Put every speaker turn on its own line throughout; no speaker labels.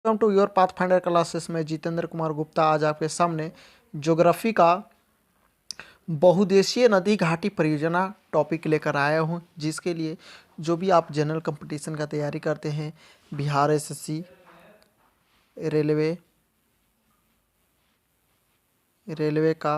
Welcome to your Pathfinder Classes में जितेंद्र कुमार गुप्ता आज आपके सामने ज्योग्राफी का बहुउद्देशीय नदी घाटी परियोजना टॉपिक लेकर आया हूँ, जिसके लिए जो भी आप जनरल कंपटीशन का तैयारी करते हैं, बिहार एसएससी, रेलवे का,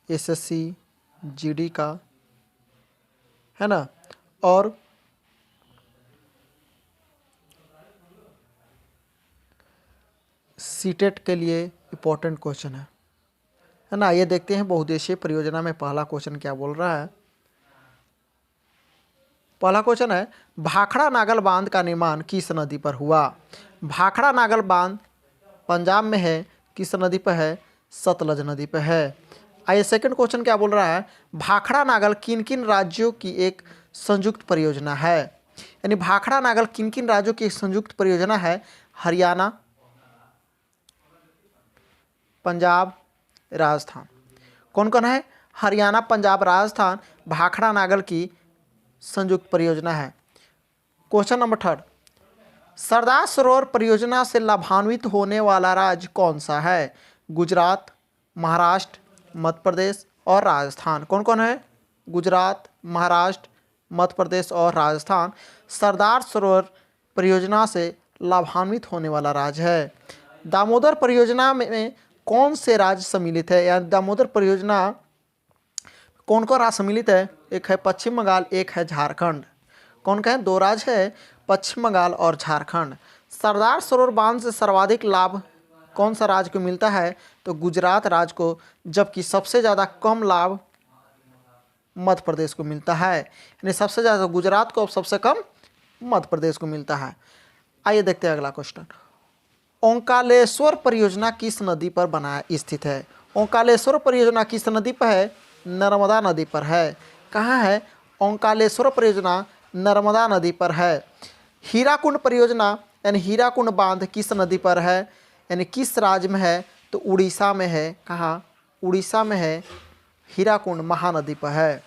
एसएससी, जीडी का, है ना, और सीटेट के लिए इम्पोर्टेंट क्वेश्चन है ना। ये देखते हैं बहुउद्देशीय परियोजना में पहला क्वेश्चन क्या बोल रहा है। पहला क्वेश्चन है, भाखड़ा नागल बांध का निर्माण किस नदी पर हुआ। भाखड़ा नागल बांध पंजाब में है, किस नदी पर है, सतलज नदी पर है। आइए सेकंड क्वेश्चन क्या बोल रहा है, भाखड़ा नागल किन किन राज्यों की एक संयुक्त परियोजना है। यानी भाखड़ा नागल किन किन राज्यों की एक संयुक्त परियोजना है। हरियाणा, पंजाब, राजस्थान। कौन कौन है, हरियाणा, पंजाब, राजस्थान भाखड़ा नागल की संयुक्त परियोजना है। Question number third, Sardar Sarovar परियोजना से लाभान्वित होने वाला राज्य कौन सा है। गुजरात, महाराष्ट्र, मध्य प्रदेश और राजस्थान। कौन कौन है, गुजरात, महाराष्ट्र, मध्य प्रदेश और राजस्थान सरदार सरोवर परियोजना से लाभान्वित होने वाला राज्य है। दामोदर परियोजना में कौन से राज्य सम्मिलित है, या दामोदर परियोजना कौन कौन राज्य सम्मिलित है। एक है पश्चिम बंगाल, एक है झारखंड। कौन कहें, दो राज्य है, पश्चिम बंगाल और झारखंड। सरदार सरोवर बांध से सर्वाधिक लाभ कौन सा राज्य को मिलता है, तो गुजरात राज्य को, जबकि सबसे ज़्यादा कम लाभ मध्य प्रदेश को मिलता है। यानी सबसे ज़्यादा गुजरात को और सबसे कम मध्य प्रदेश को मिलता है। आइए देखते हैं अगला क्वेश्चन, ओंकालेश्वर परियोजना किस नदी पर बना स्थित है। ओंकालेश्वर परियोजना किस नदी पर है, नर्मदा नदी पर है। कहाँ है, ओंकालेश्वर परियोजना नर्मदा नदी पर है। हीराकुंड परियोजना यानी हीराकुंड बांध किस नदी पर है, यानी किस राज्य में है, तो उड़ीसा में है। कहाँ, उड़ीसा में है। हीराकुंड महानदी पर है।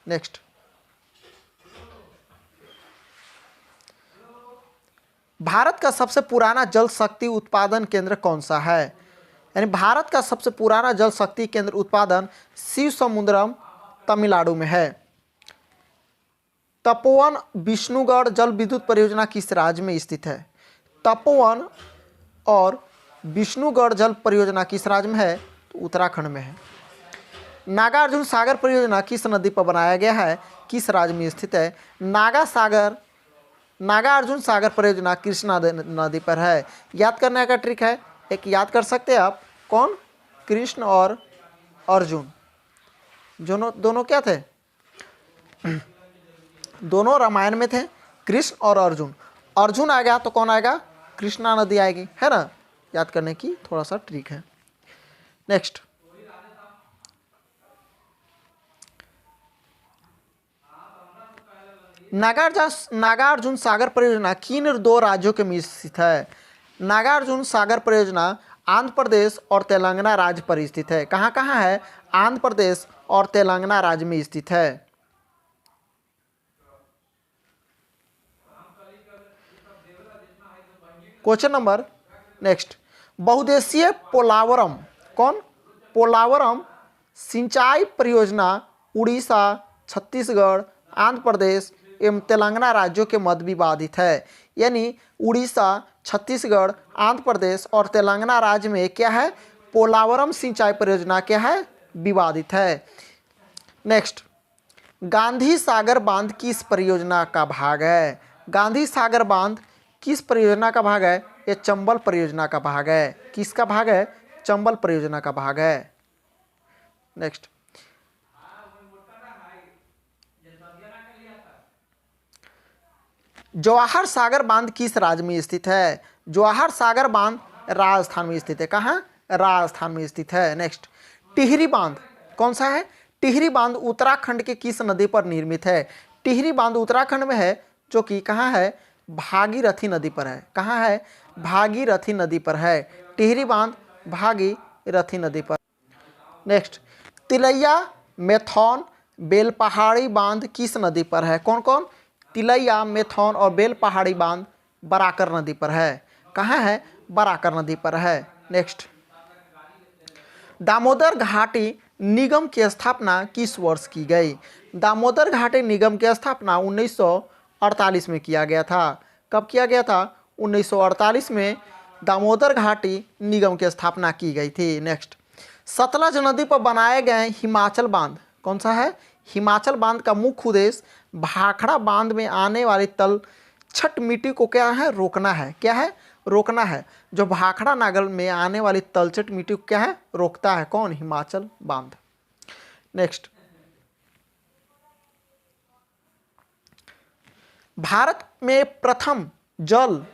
नेक्स्ट, भारत का सबसे पुराना जल शक्ति उत्पादन केंद्र कौन सा है। यानी भारत का सबसे पुराना जल शक्ति केंद्र उत्पादन शिव समुद्रम तमिलनाडु में है। तपोवन विष्णुगढ़ जल विद्युत परियोजना किस राज्य में स्थित है। तपोवन और विष्णुगढ़ जल परियोजना किस राज्य में है, तो उत्तराखंड में है। नागार्जुन सागर परियोजना किस नदी पर बनाया गया है, किस राज्य में स्थित है। नागार्जुन सागर परियोजना कृष्णा नदी पर है। याद करने का ट्रिक है, एक याद कर सकते हैं आप, कौन, कृष्ण और अर्जुन, दोनों क्या थे, दोनों रामायण में थे, कृष्ण और अर्जुन। अर्जुन आ गया तो कौन आएगा, कृष्णा नदी आएगी, है ना। याद करने की थोड़ा सा ट्रिक है। नेक्स्ट, नागार्जुन सागर परियोजना किन दो राज्यों के बीच स्थित है। नागार्जुन सागर परियोजना आंध्र प्रदेश और तेलंगाना राज्य पर स्थित है। कहाँ कहाँ है, आंध्र प्रदेश और तेलंगाना राज्य में स्थित है। क्वेश्चन नंबर नेक्स्ट, बहुउद्देशीय पोलावरम, कौन, पोलावरम सिंचाई परियोजना उड़ीसा, छत्तीसगढ़, आंध्र प्रदेश एवं तेलंगाना राज्यों के मध्य विवादित है। यानी उड़ीसा, छत्तीसगढ़, आंध्र प्रदेश और तेलंगाना राज्य में क्या है, पोलावरम सिंचाई परियोजना क्या है, विवादित है। नेक्स्ट, गांधी सागर बांध किस परियोजना का भाग है। गांधी सागर बांध किस परियोजना का भाग है, ये चंबल परियोजना का भाग है। किसका भाग है, चंबल परियोजना का भाग है। नेक्स्ट, जवाहर सागर बांध किस राज्य में स्थित है। जवाहर सागर बांध राजस्थान में स्थित है। कहाँ, राजस्थान में स्थित है। नेक्स्ट, टिहरी बांध कौन सा है, टिहरी बांध उत्तराखंड के किस नदी पर निर्मित है। टिहरी बांध उत्तराखंड में है, जो कि कहाँ है, भागीरथी नदी पर है। कहाँ है, भागीरथी नदी पर है। टिहरी बांध भागीरथी नदी पर। नेक्स्ट, तिलैया, मेथौन, बेलपहाड़ी बांध किस नदी पर है। कौन कौन, तिलैया, मेथौन और बेलपहाड़ी बांध बराकर नदी पर है। कहाँ है? बराकर नदी पर है। नेक्स्ट, दामोदर घाटी निगम की स्थापना किस वर्ष की गई? दामोदर घाटी निगम की स्थापना 1948 में किया गया था। कब किया गया था? 1948 में दामोदर घाटी निगम की स्थापना की गई थी। नेक्स्ट, सतलज नदी पर बनाए गए हिमाचल बांध कौन सा है? हिमाचल बांध का मुख्य उद्देश्य भाखड़ा बांध में आने वाली तलछट मिट्टी को क्या है? रोकना है। क्या है? रोकना है। जो भाखड़ा नागल में आने वाली तलछट मिट्टी को क्या है? रोकता है। कौन? हिमाचल बांध। नेक्स्ट, भारत में प्रथम जल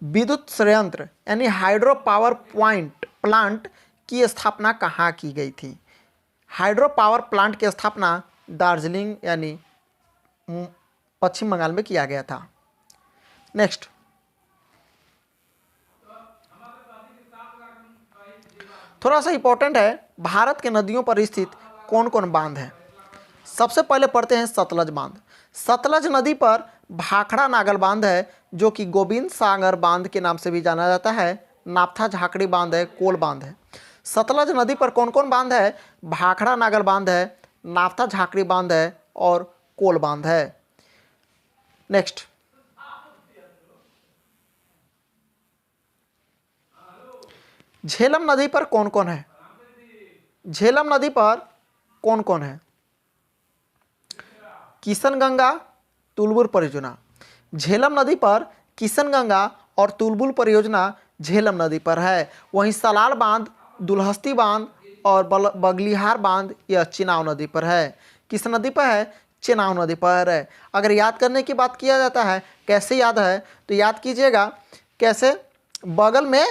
विद्युत संयंत्र यानी हाइड्रो पावर प्लांट की स्थापना कहाँ की गई थी? हाइड्रो पावर प्लांट की स्थापना दार्जिलिंग यानी पश्चिम बंगाल में किया गया था। नेक्स्ट, थोड़ा सा इंपॉर्टेंट है, भारत के नदियों पर स्थित कौन कौन बांध है? सबसे पहले पढ़ते हैं सतलज बांध। सतलज नदी पर भाखड़ा नागल बांध है, जो कि गोविंद सागर बांध के नाम से भी जाना जाता है। नापथा झाकड़ी बांध है, कोल बांध है। सतलज नदी पर कौन कौन बांध है? भाखड़ा नागल बांध है, नापथा झाकड़ी बांध है और कोल बांध है। नेक्स्ट, झेलम नदी पर कौन कौन है? झेलम नदी पर कौन कौन है? किशनगंगा, तुलबुल परियोजना। झेलम नदी पर किशनगंगा और तुलबुल परियोजना झेलम नदी पर है। वहीं सलाल बांध, दुलहस्ती बांध और बगलिहार बांध यह चिनाव नदी पर है। किस नदी पर है? चिनाव नदी पर है। अगर याद करने की बात किया जाता है, कैसे याद है तो याद कीजिएगा कैसे, बगल में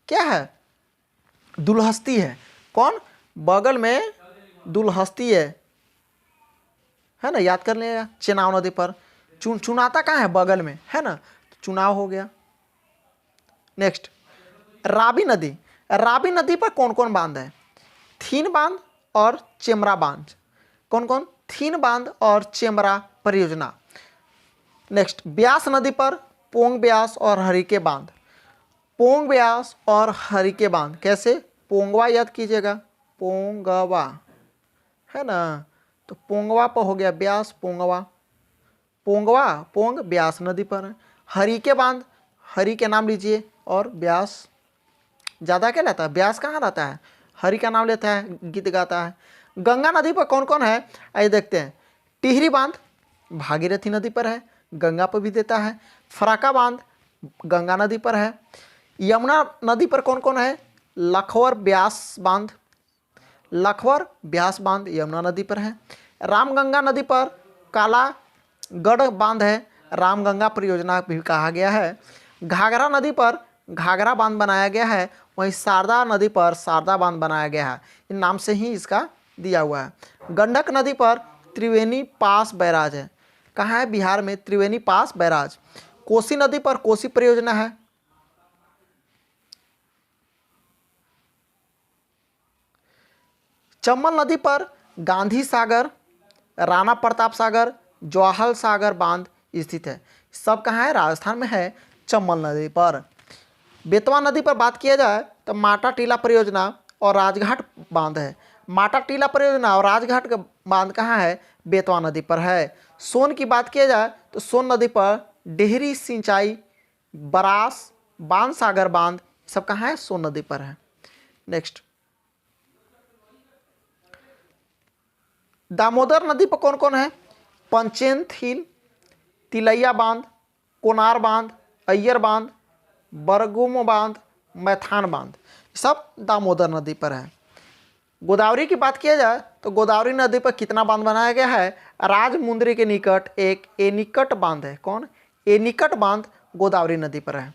क्या है? दुलहस्ती है। कौन? बगल में दुलहस्ती है ना, याद कर लिया। चिनाव नदी पर चुनाता कहाँ है? बगल में है ना, तो चुनाव हो गया। नेक्स्ट, रावी नदी। रावी नदी पर कौन कौन बांध है? थीन बांध और चेमरा बांध। कौन कौन? थीन बांध और चेमरा परियोजना। नेक्स्ट, ब्यास नदी पर पोंग ब्यास और हरिके बांध। पोंग ब्यास और हरिके बांध कैसे? पोंगवा याद कीजिएगा, पोंगवा है ना, तो पोंगवा पर हो गया ब्यास, पोंगवा। पोंगवा पोंग ब्यास नदी पर है। हरिके बांध, हरि के नाम लीजिए और ब्यास ज़्यादा क्या लेता है? ब्यास कहाँ रहता है? हरि का नाम लेता है, गीत गाता है। गंगा नदी पर कौन कौन है? आइए देखते हैं। टिहरी बांध भागीरथी नदी पर है, गंगा पर भी देता है। फराका बांध गंगा नदी पर है। यमुना नदी पर कौन कौन है? लखवर ब्यास बांध, लखवर ब्यास बांध यमुना नदी पर है। रामगंगा नदी पर कालागढ़ बांध है, रामगंगा परियोजना भी कहा गया है। घाघरा नदी पर घाघरा बांध बनाया गया है। वहीं शारदा नदी पर शारदा बांध बनाया गया है, इन नाम से ही इसका दिया हुआ है। गंडक नदी पर त्रिवेणी पास बैराज है। कहाँ है? बिहार में त्रिवेणी पास बैराज। कोसी नदी पर कोसी परियोजना है। चंबल नदी पर गांधी सागर, राणा प्रताप सागर, जवाहर सागर बांध स्थित है। सब कहाँ है? राजस्थान में है, चंबल नदी पर। बेतवा नदी पर बात किया जाए तो माटा टीला परियोजना और राजघाट बांध है। माटा टीला परियोजना और राजघाट का बांध कहाँ है? बेतवा नदी पर है। सोन की बात किया जाए तो सोन नदी पर डेहरी सिंचाई, बरास, बाण सागर बांध सब कहाँ है? सोन नदी पर है। नेक्स्ट, दामोदर नदी पर कौन कौन है? पंचेंथ हिल, तिलैया बांध, कोनार बांध, अय्यर बांध, बरगुम बांध, मैथान बांध सब दामोदर नदी पर है। गोदावरी की बात किया जाए तो गोदावरी नदी पर कितना बांध बनाया गया है? राजमुंदरी के निकट एक एनीकट बांध है। कौन? एनीकट बांध गोदावरी नदी पर है।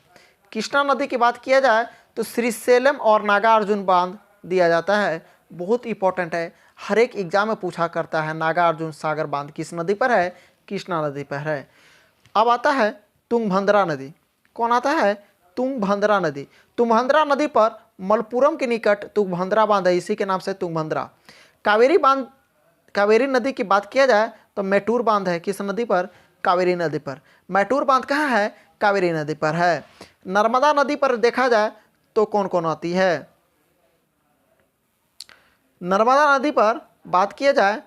कृष्णा नदी की बात किया जाए तो श्रीशैलम और नागार्जुन बांध दिया जाता है, बहुत इंपॉर्टेंट है, हर एक एग्जाम में पूछा करता है। नागार्जुन सागर बांध किस नदी पर है? कृष्णा नदी पर है। अब आता है तुंगभद्रा नदी। कौन आता है? तुंगभद्रा नदी। तुंगभद्रा नदी पर मलपुरम के निकट तुंगभद्रा बांध है, इसी के नाम से तुंगभद्रा। कावेरी बांध, कावेरी नदी की बात किया जाए तो मैटूर बांध है। किस नदी पर? कावेरी नदी पर। मैटूर बांध कहाँ है? कावेरी नदी पर है। नर्मदा नदी पर देखा जाए तो कौन कौन आती है? नर्मदा नदी पर बात किया जाए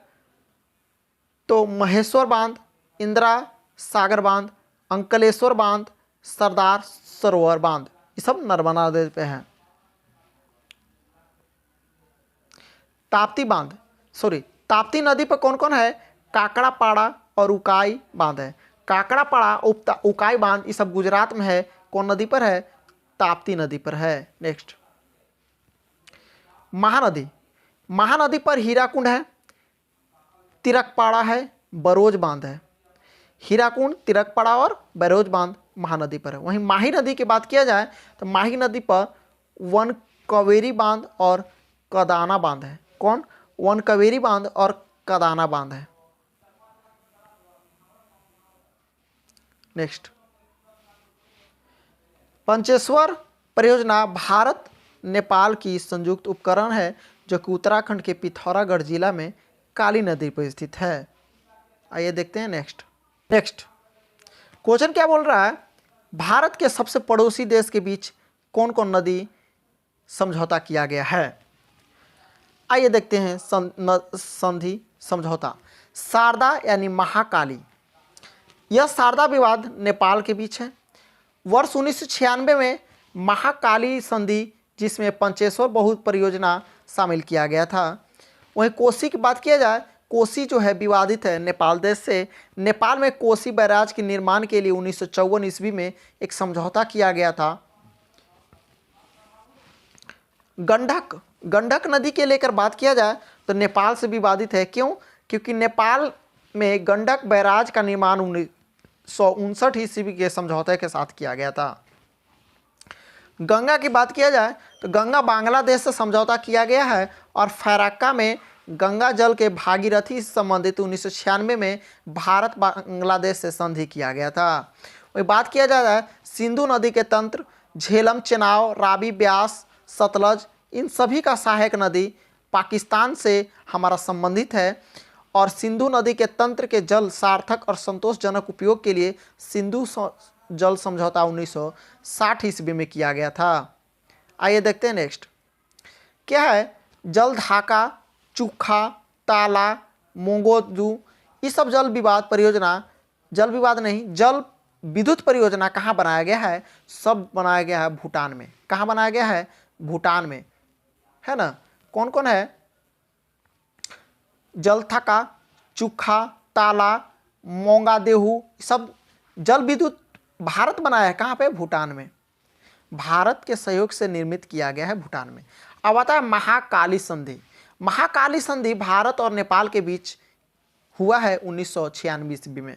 तो महेश्वर बांध, इंदिरा सागर बांध, अंकलेश्वर बांध, सरदार सरोवर बांध, ये सब नर्मदा नदी पे हैं। ताप्ती नदी पर कौन कौन है? काकड़ापाड़ा और उकाई बांध है। काकड़ापाड़ा, उकाई बांध ये सब गुजरात में है। कौन नदी पर है? ताप्ती नदी पर है। नेक्स्ट, महानदी पर हीराकुंड है, तिरकपाड़ा है, बरोज बांध है। हीराकुंड, तिरकपाड़ा और बरोज बांध महानदी पर है। वहीं माही नदी की बात किया जाए तो माही नदी पर वन कवेरी बांध और कदाना बांध है। कौन? वन कवेरी बांध और कदाना बांध है। नेक्स्ट, पंचेश्वर परियोजना भारत नेपाल की संयुक्त उपकरण है जो कि उत्तराखंड के पिथौरागढ़ जिला में काली नदी पर स्थित है। आइए देखते हैं नेक्स्ट। क्वेश्चन क्या बोल रहा है? भारत के सबसे पड़ोसी देश के बीच कौन कौन नदी समझौता किया गया है? आइए देखते हैं संधि समझौता। शारदा यानी महाकाली, यह शारदा विवाद नेपाल के बीच है। वर्ष 1996 में महाकाली संधि जिसमें पंचेश्वर बहुत परियोजना शामिल किया गया था। वहीं कोसी की बात किया जाए, कोसी जो है विवादित है नेपाल देश से। नेपाल में कोसी बैराज के निर्माण के लिए 1954 ईस्वी में एक समझौता किया गया था। गंडक नदी के लेकर बात किया जाए तो नेपाल से विवादित है। क्यों? क्योंकि नेपाल में गंडक बैराज का निर्माण 1959 ईस्वी के समझौते के साथ किया गया था। गंगा की बात किया जाए तो गंगा बांग्लादेश से समझौता किया गया है और फैराक्का में गंगा जल के भागीरथी से संबंधित 1996 में भारत बांग्लादेश से संधि किया गया था। वही बात किया जाए सिंधु नदी के तंत्र, झेलम, चेनाब, रावी, ब्यास, सतलज, इन सभी का सहायक नदी पाकिस्तान से हमारा संबंधित है और सिंधु नदी के तंत्र के जल सार्थक और संतोषजनक उपयोग के लिए सिंधु जल समझौता 1960 ईस्वी में किया गया था। आइए देखते हैं नेक्स्ट क्या है। जल धाका, चुखा, ताला, मोंगोदू, ये सब जल विद्युत परियोजना कहाँ बनाया गया है? सब बनाया गया है भूटान में। कहाँ बनाया गया है? भूटान में, है ना। कौन कौन है? जलथाका, चुखा, ताला, मोंगादेहू, सब जल विद्युत भारत बनाया है। कहाँ पे? भूटान में। भारत के सहयोग से निर्मित किया गया है भूटान में। अब आता है महाकाली संधि। महाकाली संधि भारत और नेपाल के बीच हुआ है 1996 ईस्वी में।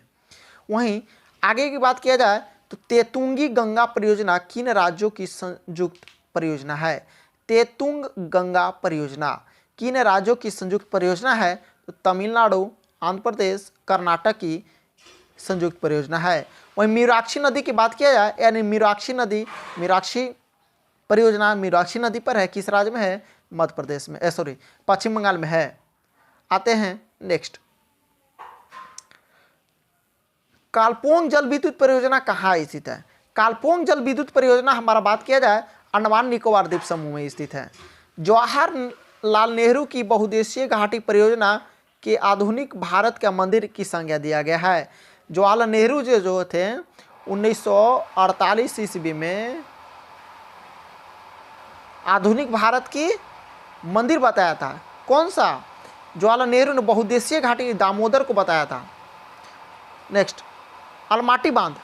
वहीं आगे की बात किया जाए तो तेतुंगी गंगा परियोजना किन राज्यों की संयुक्त परियोजना है? तेतुंग गंगा परियोजना किन राज्यों की संयुक्त परियोजना है? तो तमिलनाडु, आंध्र प्रदेश, कर्नाटक की संयुक्त परियोजना है। वहीं मीनाक्षी नदी की बात किया जाए, यानी मीनाक्षी परियोजना मीनाक्षी नदी पर है। किस राज्य में है? मध्य प्रदेश में, पश्चिम बंगाल में है। आते हैं नेक्स्ट। कालपोंग जल विद्युत परियोजना कहाँ स्थित है? कालपोंग जल विद्युत परियोजना हमारा बात किया जाए अंडमान निकोबार द्वीप समूह में स्थित है। जवाहरलाल नेहरू की बहुउद्देशीय घाटी परियोजना के आधुनिक भारत का मंदिर की संज्ञा दिया गया है। जवाहरलाल नेहरू जो थे 1948 ईस्वी में आधुनिक भारत की मंदिर बताया था। कौन सा? जवाहरलाल नेहरू ने बहुउद्देशीय घाटी दामोदर को बताया था। नेक्स्ट, अलमाटी बांध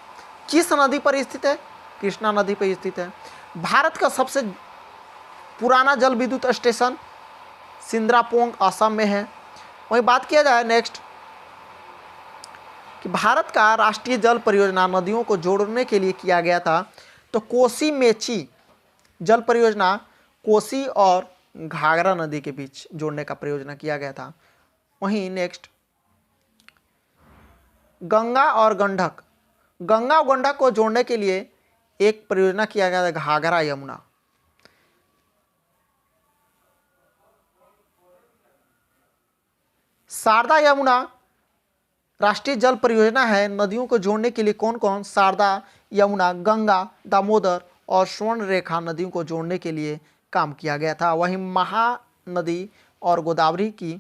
किस नदी पर स्थित है? कृष्णा नदी पर स्थित है। भारत का सबसे पुराना जल विद्युत स्टेशन सिंद्रापोंग असम में है। वहीं बात किया जाए नेक्स्ट कि भारत का राष्ट्रीय जल परियोजना नदियों को जोड़ने के लिए किया गया था। तो कोसी मेची जल परियोजना कोसी और घाघरा नदी के बीच जोड़ने का परियोजना किया गया था। वहीं नेक्स्ट, गंगा और गंडक को जोड़ने के लिए एक परियोजना किया गया था, घाघरा यमुना। शारदा यमुना राष्ट्रीय जल परियोजना है नदियों को जोड़ने के लिए कौन कौन? शारदा, यमुना, गंगा, दामोदर और स्वर्ण रेखा नदियों को जोड़ने के लिए काम किया गया था। वहीं महानदी और गोदावरी की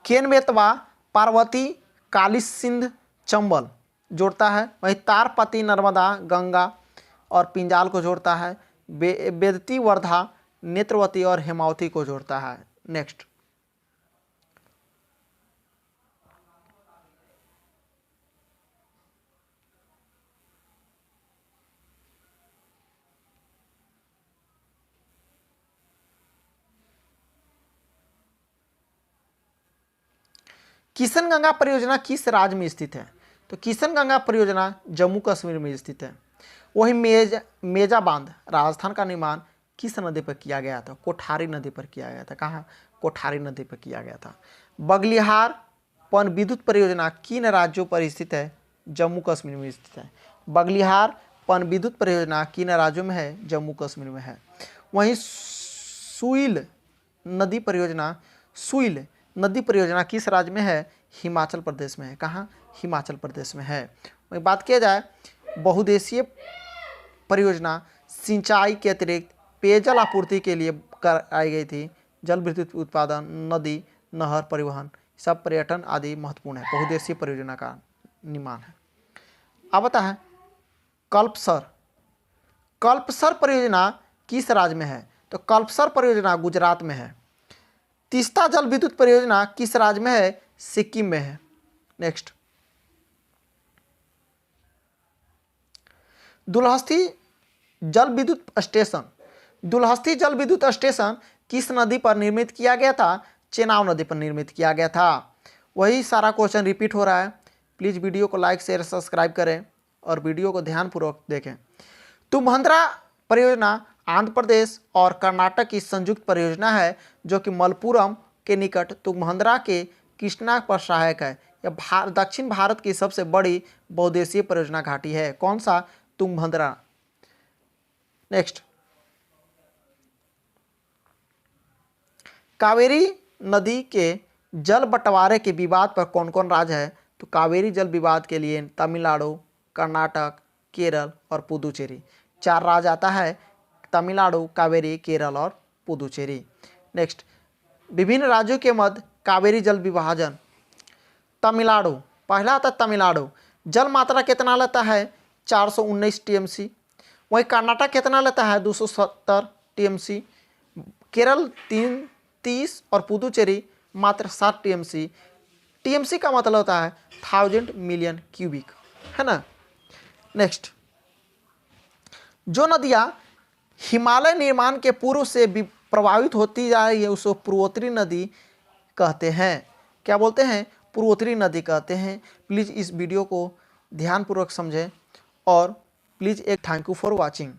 केन बेतवा, पार्वती, काली सिंध, चंबल जोड़ता है। वहीं तारपति नर्मदा, गंगा और पिंजाल को जोड़ता है। बेदती, वर्धा, नेत्रवती और हेमावती को जोड़ता है। नेक्स्ट, किशन गंगा परियोजना किस राज्य में स्थित है? तो किशन गंगा परियोजना जम्मू कश्मीर में स्थित है। वही मेजा बांध राजस्थान का निर्माण किस नदी पर किया गया था? कोठारी नदी पर किया गया था। कहाँ? कोठारी नदी पर किया गया था। बगलिहार पन विद्युत परियोजना किन राज्यों पर स्थित है? जम्मू कश्मीर में स्थित है। बगलिहार पन विद्युत परियोजना किन राज्यों में है? जम्मू कश्मीर में है। वहीं सुइल नदी परियोजना किस राज्य में है? हिमाचल प्रदेश में है। कहाँ? हिमाचल प्रदेश में है। वहीं बात किया जाए बहुउद्देशीय परियोजना सिंचाई के अतिरिक्त पेयजल आपूर्ति के लिए कराई गई थी। जल विद्युत उत्पादन, नदी नहर परिवहन, सब पर्यटन आदि महत्वपूर्ण है। बहुउद्देशीय परियोजना का निर्माण है। अब आता है कल्पसर परियोजना किस राज्य में है? तो कल्पसर परियोजना गुजरात में है। तीस्ता जल विद्युत परियोजना किस राज्य में है? सिक्किम में है। नेक्स्ट, दुलहस्ती जल विद्युत स्टेशन किस नदी पर निर्मित किया गया था? चेनाब नदी पर निर्मित किया गया था। वही सारा क्वेश्चन रिपीट हो रहा है। प्लीज़ वीडियो को लाइक, शेयर, सब्सक्राइब करें और वीडियो को ध्यानपूर्वक देखें। तुम्भद्रा परियोजना आंध्र प्रदेश और कर्नाटक की संयुक्त परियोजना है जो कि मलप्पुरम के निकट तुंगभद्रा के कृष्णा पर सहायक है। यह दक्षिण भारत की सबसे बड़ी बहुउद्देशीय परियोजना घाटी है। कौन सा? तुंगभद्रा। नेक्स्ट, कावेरी नदी के जल बंटवारे के विवाद पर कौन कौन राज्य है? तो कावेरी जल विवाद के लिए तमिलनाडु, कर्नाटक, केरल और पुदुचेरी, 4 राज्य आता है। तमिलनाडु, कावेरी, केरल और पुदुचेरी। नेक्स्ट, विभिन्न राज्यों के मध्य कावेरी जल विभाजन। तमिलनाडु, पहला आता है तमिलनाडु, जल मात्रा कितना लेता है? 419 टीएमसी। वहीं कर्नाटक कितना लेता है? 270 टीएमसी। केरल 330 और पुदुचेरी मात्र 7 टीएमसी। टीएमसी का मतलब होता है 1000 मिलियन क्यूबिक, है ना। नेक्स्ट, जो नदियाँ हिमालय निर्माण के पूर्व से भी प्रभावित होती जा रही है उसको पूर्वोत्तरी नदी कहते हैं। क्या बोलते हैं? पूर्वोत्तरी नदी कहते हैं। प्लीज़ इस वीडियो को ध्यानपूर्वक समझें और प्लीज़ एक थैंक यू फॉर वॉचिंग।